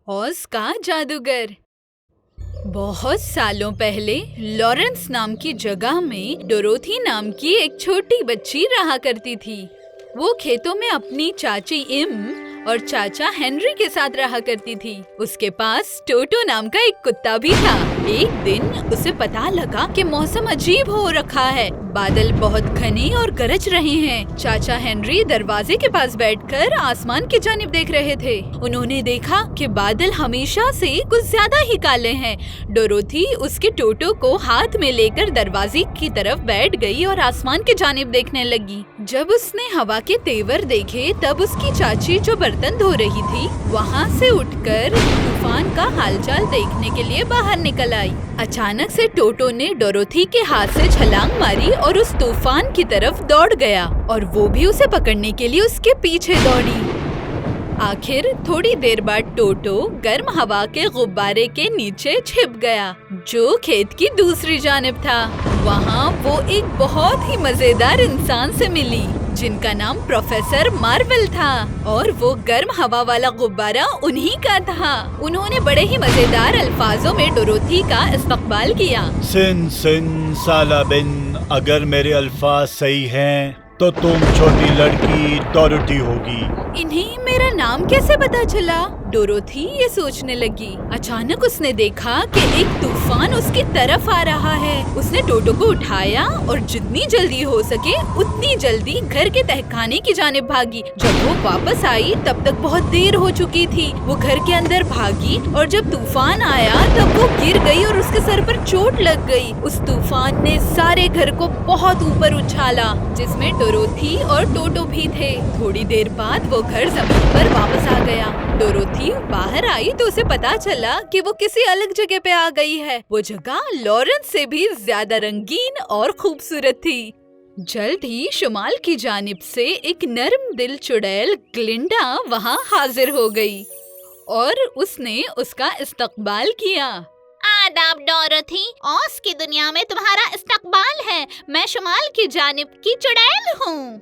ऑज का जादूगर। बहुत सालों पहले लॉरेंस नाम की जगह में डोरोथी नाम की एक छोटी बच्ची रहा करती थी। वो खेतों में अपनी चाची इम और चाचा हेनरी के साथ रहा करती थी। उसके पास टोटो नाम का एक कुत्ता भी था। एक दिन उसे पता लगा कि मौसम अजीब हो रखा है, बादल बहुत घने और गरज रहे हैं। चाचा हेनरी दरवाजे के पास बैठकर आसमान की जानिब देख रहे थे। उन्होंने देखा कि बादल हमेशा से कुछ ज्यादा ही काले हैं। डोरोथी उसके टोटो को हाथ में लेकर दरवाजे की तरफ बैठ गई और आसमान की जानिब देखने लगी। जब उसने हवा के तेवर देखे तब उसकी चाची जो बर्तन धो रही थी वहाँ से उठकर तूफान का हालचाल देखने के लिए बाहर निकल आई। अचानक से टोटो ने डोरोथी के हाथ से छलांग मारी और उस तूफान की तरफ दौड़ गया और वो भी उसे पकड़ने के लिए उसके पीछे दौड़ी। आखिर थोड़ी देर बाद टोटो गर्म हवा के गुब्बारे के नीचे छिप गया जो खेत की दूसरी जानिब था। वहाँ वो एक बहुत ही मजेदार इंसान से मिली जिनका नाम प्रोफेसर मार्वेल था और वो गर्म हवा वाला गुब्बारा उन्हीं का था। उन्होंने बड़े ही मजेदार अल्फाजों में डोरोथी का इस्तकबाल किया। सिन सिन साला बिन, अगर मेरे अल्फाज सही हैं तो तुम छोटी लड़की डोरोथी होगी। इन्हें मेरा नाम कैसे पता चला? डोरोथी ये सोचने लगी। अचानक उसने देखा कि एक तूफान उसकी तरफ आ रहा है। उसने टोटो को उठाया और जितनी जल्दी हो सके उतनी जल्दी घर के तहखाने की जानिब भागी। जब वो वापस आई तब तक बहुत देर हो चुकी थी। वो घर के अंदर भागी और जब तूफान आया तब वो गिर गई और उसके सर पर चोट लग गई। उस तूफान ने सारे घर को बहुत ऊपर उछाला जिसमें डोरोथी और टोटो भी थे। थोड़ी देर बाद वो घर जमीन पर वापस आ गया। डोरोथी बाहर आई तो उसे पता चला कि वो किसी अलग जगह पे आ गई है। वो जगह लॉरेंस से भी ज्यादा रंगीन और खूबसूरत थी। जल्द ही शुमाल की जानिब से एक नर्म दिल चुड़ैल ग्लिंडा वहाँ हाजिर हो गई और उसने उसका इस्तकबाल किया। आदाब डोरोथी, ऑज की दुनिया में तुम्हारा इस्तकबाल है। मैं शुमाल की जानिब की चुड़ैल हूँ।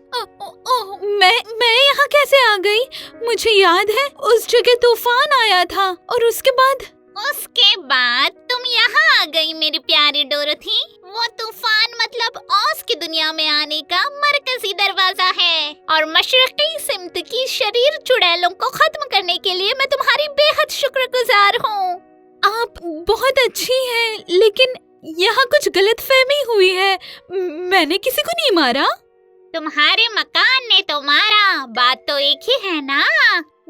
मैं यहाँ कैसे आ गई? मुझे याद है उस जगह तूफान आया था और उसके बाद तुम यहाँ आ गई मेरी प्यारी डोरोथी। वो तूफान मतलब ऑज की दुनिया में आने का मरकजी दरवाजा है और मशरकी सिमत की शरीर चुड़ैलों को खत्म करने के लिए मैं तुम्हारी बेहद शुक्रगुजार हूँ। आप बहुत अच्छी हैं, लेकिन यहाँ कुछ गलतफहमी हुई है। मैंने किसी को नहीं मारा। तुम्हारे मकान ने तो मारा, बात तो एक ही है ना।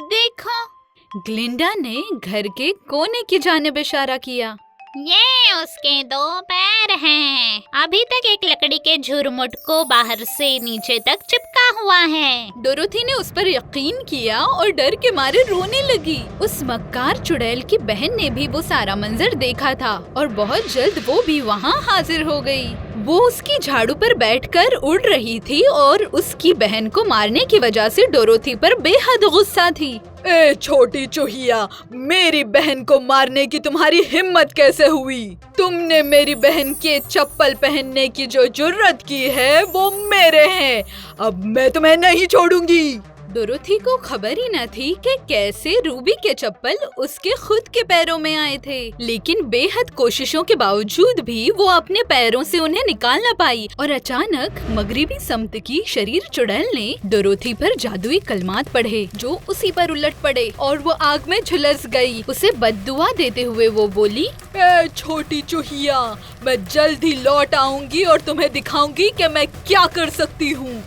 देखो, ग्लिंडा ने घर के कोने की जानिब इशारा किया। ये उसके 2 पैर हैं। अभी तक एक लकड़ी के झुरमुट को बाहर से नीचे तक चिपका हुआ है। डोरोथी ने उस पर यकीन किया और डर के मारे रोने लगी। उस मक्कार चुड़ैल की बहन ने भी वो सारा मंजर देखा था और बहुत जल्द वो भी वहाँ हाजिर हो गई। वो उसकी झाड़ू पर बैठकर उड़ रही थी और उसकी बहन को मारने की वजह से डोरोथी पर बेहद गुस्सा थी। ए छोटी चूहिया, मेरी बहन को मारने की तुम्हारी हिम्मत कैसे हुई? तुमने मेरी बहन के चप्पल पहनने की जो जुर्रत की है वो मेरे हैं। अब मैं तुम्हें नहीं छोड़ूंगी। डोरोथी को खबर ही न थी कि कैसे रूबी के चप्पल उसके खुद के पैरों में आए थे, लेकिन बेहद कोशिशों के बावजूद भी वो अपने पैरों से उन्हें निकाल न पाई। और अचानक मगरिबी समत की शरीर चुड़ैल ने डोरोथी पर जादुई कलमात पढ़े जो उसी पर उलट पड़े और वो आग में झुलस गई। उसे बद्दुआ देते हुए वो बोली, ए छोटी चूहिया, मैं जल्द ही लौट आऊंगी और तुम्हें दिखाऊंगी कि मैं क्या कर सकती हूँ।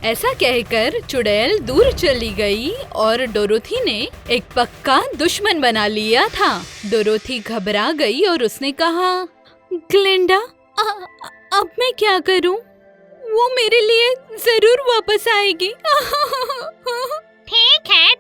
ऐसा कहकर चुड़ैल दूर चली गई और डोरोथी ने एक पक्का दुश्मन बना लिया था। डोरोथी घबरा गई और उसने कहा, ग्लिंडा, अब मैं क्या करूं? वो मेरे लिए जरूर वापस आएगी।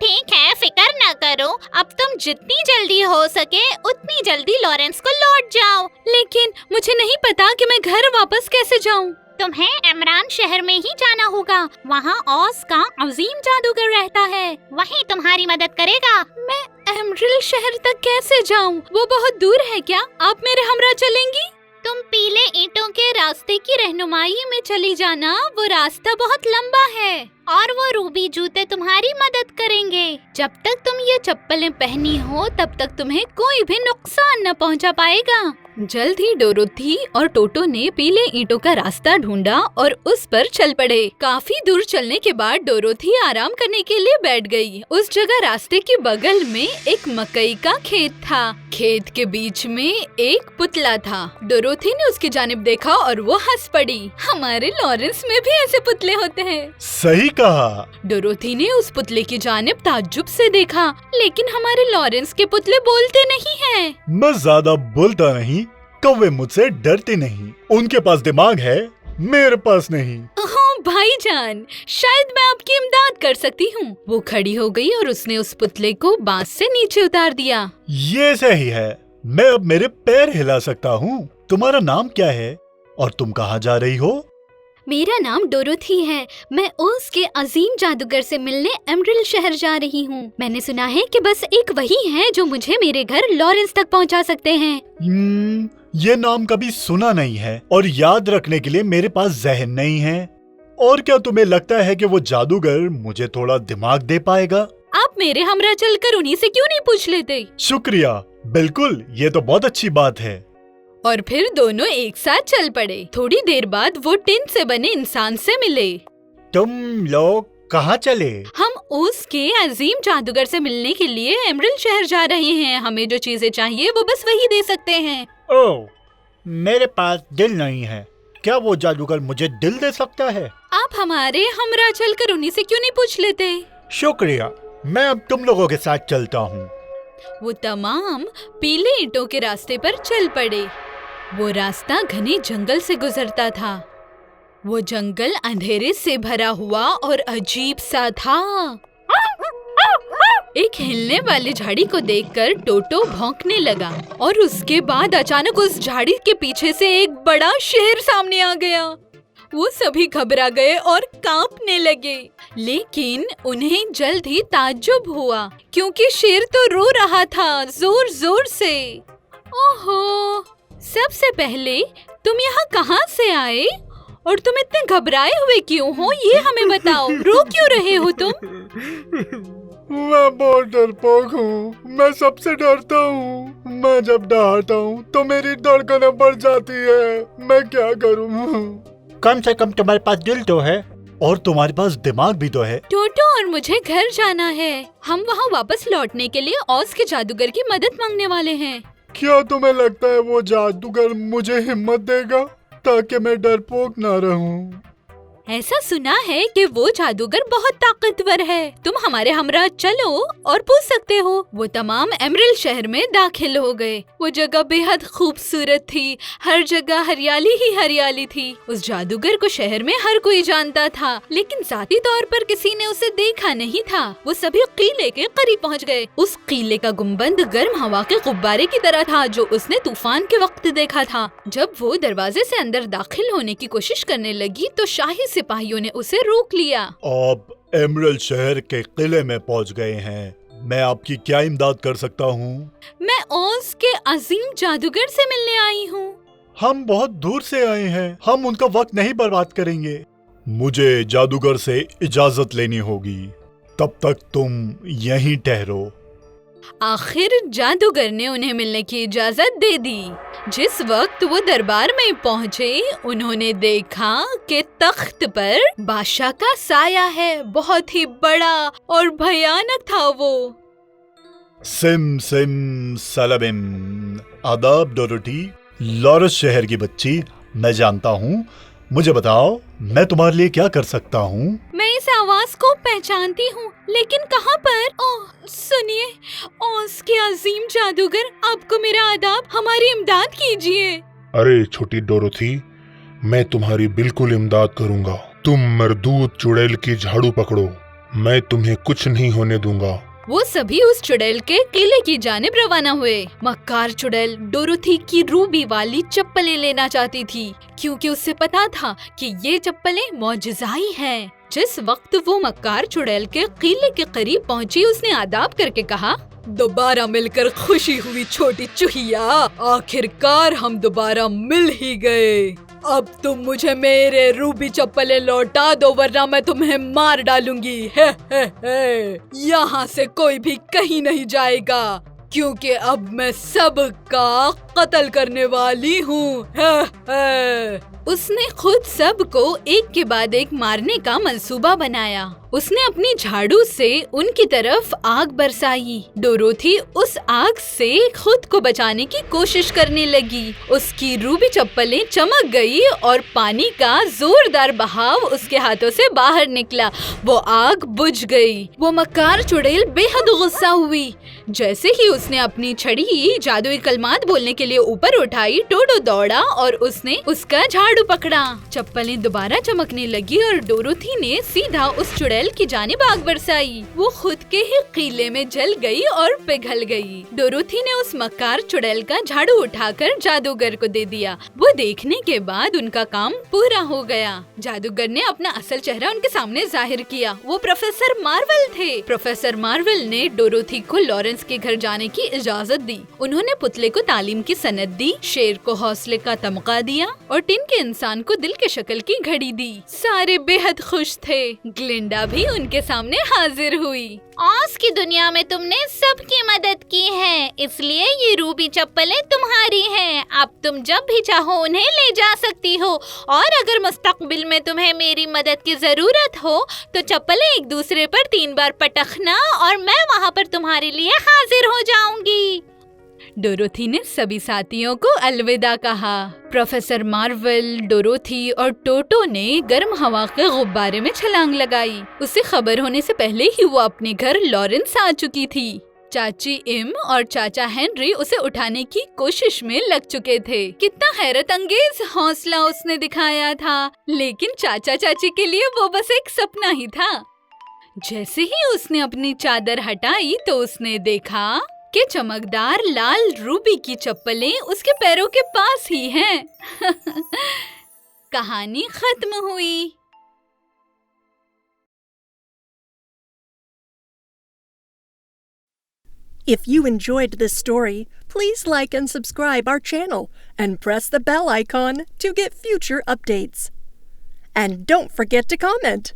ठीक है, फिक्र न करो। अब तुम जितनी जल्दी हो सके उतनी जल्दी लॉरेंस को लौट जाओ। लेकिन मुझे नहीं पता कि मैं घर वापस कैसे जाऊं। तुम्हें इमरान शहर में ही जाना होगा। वहाँ ऑज का अजीम जादूगर रहता है, वही तुम्हारी मदद करेगा। मैं एमरल्ड शहर तक कैसे जाऊँ? वो बहुत दूर है क्या? आप मेरे हमरा चलेंगी? तुम पीले ईंटों के रास्ते की रहनुमाई में चली जाना। वो रास्ता बहुत लंबा है और वो रूबी जूते तुम्हारी मदद करेंगे। जब तक तुम ये चप्पलें पहनी हो तब तक तुम्हें कोई भी नुकसान न पहुंचा पाएगा। जल्द ही डोरोथी और टोटो ने पीले ईंटों का रास्ता ढूंढा और उस पर चल पड़े। काफी दूर चलने के बाद डोरोथी आराम करने के लिए बैठ गई। उस जगह रास्ते के बगल में एक मकई का खेत था। खेत के बीच में एक पुतला था। डोरोथी ने उसकी जानिब देखा और वो हंस पड़ी। हमारे लॉरेंस में भी ऐसे पुतले होते हैं। सही कहा। डोरोथी ने उस पुतले की जानिब ताज्जुब से देखा, लेकिन हमारे लॉरेंस के पुतले बोलते नहीं हैं। मैं ज्यादा बोलता नहीं, कौवे मुझसे डरते नहीं। उनके पास दिमाग है, मेरे पास नहीं। ओह भाईजान, शायद मैं आपकी इमदाद कर सकती हूँ। वो खड़ी हो गई और उसने उस पुतले को बांस से नीचे उतार दिया। ये सही है, मैं अब मेरे पैर हिला सकता हूँ। तुम्हारा नाम क्या है और तुम कहाँ जा रही हो? मेरा नाम डोरोथी है। मैं ओज के अजीम जादूगर से मिलने एमरल्ड शहर जा रही हूँ। मैंने सुना है कि बस एक वही है जो मुझे मेरे घर लॉरेंस तक पहुँचा सकते हैं। ये नाम कभी सुना नहीं है और याद रखने के लिए मेरे पास जहन नहीं है। और क्या तुम्हें लगता है कि वो जादूगर मुझे थोड़ा दिमाग दे पाएगा? आप मेरे हमरा चलकर उन्हीं से क्यों नहीं पूछ लेते? शुक्रिया, बिल्कुल, ये तो बहुत अच्छी बात है। और फिर दोनों एक साथ चल पड़े। थोड़ी देर बाद वो टिन से बने इंसान से मिले। तुम लोग कहाँ चले? हम ओज के अजीम जादूगर से मिलने के लिए एमरल्ड शहर जा रहे हैं। हमें जो चीजें चाहिए वो बस वही दे सकते हैं। ओह, मेरे पास दिल नहीं है। क्या वो जादूगर मुझे दिल दे सकता है? आप हमारे हमरा चलकर उन्हीं से क्यों नहीं पूछ लेते? शुक्रिया, मैं अब तुम लोगों के साथ चलता हूँ। वो तमाम पीले ईंटों के रास्ते पर चल पड़े। वो रास्ता घने जंगल से गुजरता था। वो जंगल अंधेरे से भरा हुआ और अजीब सा था। एक हिलने वाली झाड़ी को देखकर टोटो भौंकने लगा और उसके बाद अचानक उस झाड़ी के पीछे से एक बड़ा शेर सामने आ गया। वो सभी घबरा गए और कांपने लगे, लेकिन उन्हें जल्द ही ताज्जुब हुआ क्योंकि शेर तो रो रहा था जोर जोर से। ओहो, सबसे पहले तुम यहाँ कहाँ से आए और तुम इतने घबराए हुए क्यों हो, ये हमें बताओ। रो क्यों रहे हो तुम? मैं बहुत डरपोक हूँ। मैं सबसे डरता हूँ। मैं जब डरता हूँ तो मेरी धड़कनें बढ़ जाती है। मैं क्या करूँ? कम से कम तुम्हारे पास दिल तो है और तुम्हारे पास दिमाग भी तो है। टोटो और मुझे घर जाना है। हम वहाँ वापस लौटने के लिए ओज के जादूगर की मदद मांगने वाले हैं। क्या तुम्हें लगता है वो जादूगर मुझे हिम्मत देगा ताकि मैं डरपोक ना रहूं? ऐसा सुना है कि वो जादूगर बहुत ताकतवर है। तुम हमारे हमरा चलो और पूछ सकते हो। वो तमाम एमरल्ड शहर में दाखिल हो गए। वो जगह बेहद खूबसूरत थी। हर जगह हरियाली ही हरियाली थी। उस जादूगर को शहर में हर कोई जानता था, लेकिन जाती तौर पर किसी ने उसे देखा नहीं था। वो सभी किले के करीब पहुंच गए। उस किले का गुंबद गर्म हवा के गुब्बारे की तरह था जो उसने तूफान के वक्त देखा था। जब वो दरवाजे से अंदर दाखिल होने की कोशिश करने लगी तो शाही सिपाहियों ने उसे रोक लिया। आप एमरल्ड शहर के किले में पहुंच गए हैं। मैं आपकी क्या इमदाद कर सकता हूँ? मैं ओज के अजीम जादूगर से मिलने आई हूँ। हम बहुत दूर से आए हैं। हम उनका वक्त नहीं बर्बाद करेंगे। मुझे जादूगर से इजाजत लेनी होगी। तब तक तुम यहीं ठहरो। आखिर जादूगर ने उन्हें मिलने की इजाजत दे दी। जिस वक्त वो दरबार में पहुंचे, उन्होंने देखा कि तख्त पर बादशाह का साया है। बहुत ही बड़ा और भयानक था वो। सिम सिम सलाबिम। आदाब डोरोथी, लॉरेंस शहर की बच्ची। मैं जानता हूँ। मुझे बताओ, मैं तुम्हारे लिए क्या कर सकता हूँ? मैं इस आवाज को पहचानती हूँ, लेकिन कहाँ पर? ओह सुनिए, ओज के अजीम जादूगर, आपको मेरा आदाब। हमारी इमदाद कीजिए। अरे छोटी डोरोथी, मैं तुम्हारी बिल्कुल इमदाद करूंगा। तुम मरदूद चुड़ैल की झाड़ू पकड़ो, मैं तुम्हें कुछ नहीं होने दूंगा। वो सभी उस चुड़ैल के किले की जानिब रवाना हुए। मक्कार चुड़ैल डोरोथी की रूबी वाली चप्पलें लेना चाहती थी क्योंकि उसे पता था कि ये चप्पलें मौजज़ाई हैं। जिस वक्त वो मक्कार चुड़ैल के किले के करीब पहुंची, उसने आदाब करके कहा, दोबारा मिलकर खुशी हुई छोटी चूहिया। आखिरकार हम दोबारा मिल ही गए। अब तुम मुझे मेरे रूबी चप्पलें लौटा दो वरना मैं तुम्हें मार डालूंगी। हे। यहाँ से कोई भी कहीं नहीं जाएगा क्योंकि अब मैं सबका कत्ल करने वाली हूँ। उसने खुद सबको एक के बाद एक मारने का मंसूबा बनाया। उसने अपनी झाड़ू से उनकी तरफ आग बरसाई। डोरोथी उस आग से खुद को बचाने की कोशिश करने लगी। उसकी रूबी चप्पलें चमक गई और पानी का जोरदार बहाव उसके हाथों से बाहर निकला। वो आग बुझ गई। वो मक्कार चुड़ैल बेहद गुस्सा हुई। जैसे ही उसने अपनी छड़ी जादुई कलमात बोलने के लिए ऊपर उठाई, टोडो दौड़ा और उसने उसका झाड़ू पकड़ा। चप्पलें दोबारा चमकने लगी और डोरोथी ने सीधा उस चुड़ैल की जानिब आग बरसाई। वो खुद के ही कीले में जल गई और पिघल गई। डोरोथी ने उस मक्कार चुड़ैल का झाड़ू उठाकर जादूगर को दे दिया। वो देखने के बाद उनका काम पूरा हो गया। जादूगर ने अपना असल चेहरा उनके सामने जाहिर किया। वो प्रोफेसर मार्वल थे। प्रोफेसर मार्वल ने डोरोथी को लॉरेंस के घर जाने की इजाजत दी। उन्होंने पुतले को तालीम की सनद दी, शेर को हौसले का तमगा दिया और टिन के इंसान को दिल के शक्ल की घड़ी दी। सारे बेहद खुश थे। ग्लिंडा भी उनके सामने हाजिर हुई। ऑज की दुनिया में तुमने सबकी मदद की है, इसलिए ये रूबी चप्पलें तुम्हारी हैं। अब तुम जब भी चाहो उन्हें ले जा सकती हो और अगर मुस्तकबिल में तुम्हें मेरी मदद की जरूरत हो तो चप्पलें एक दूसरे पर 3 बार पटखना और मैं वहाँ पर तुम्हारे लिए हाजिर हो जाऊंगी। डोरोथी ने सभी साथियों को अलविदा कहा। प्रोफेसर मार्वल, डोरोथी और टोटो ने गर्म हवा के गुब्बारे में छलांग लगाई। उसे खबर होने से पहले ही वो अपने घर लॉरेंस आ चुकी थी। चाची इम और चाचा हेनरी उसे उठाने की कोशिश में लग चुके थे। कितना हैरत अंगेज हौसला उसने दिखाया था, लेकिन चाचा चाची के लिए वो बस एक सपना ही था। जैसे ही उसने अपनी चादर हटाई तो उसने देखा कि चमकदार लाल रूबी की चप्पलें उसके पैरों के पास ही हैं। कहानी खत्म हुई। If you enjoyed this story, please like and subscribe our channel and press the bell icon to get future updates. And don't forget to comment.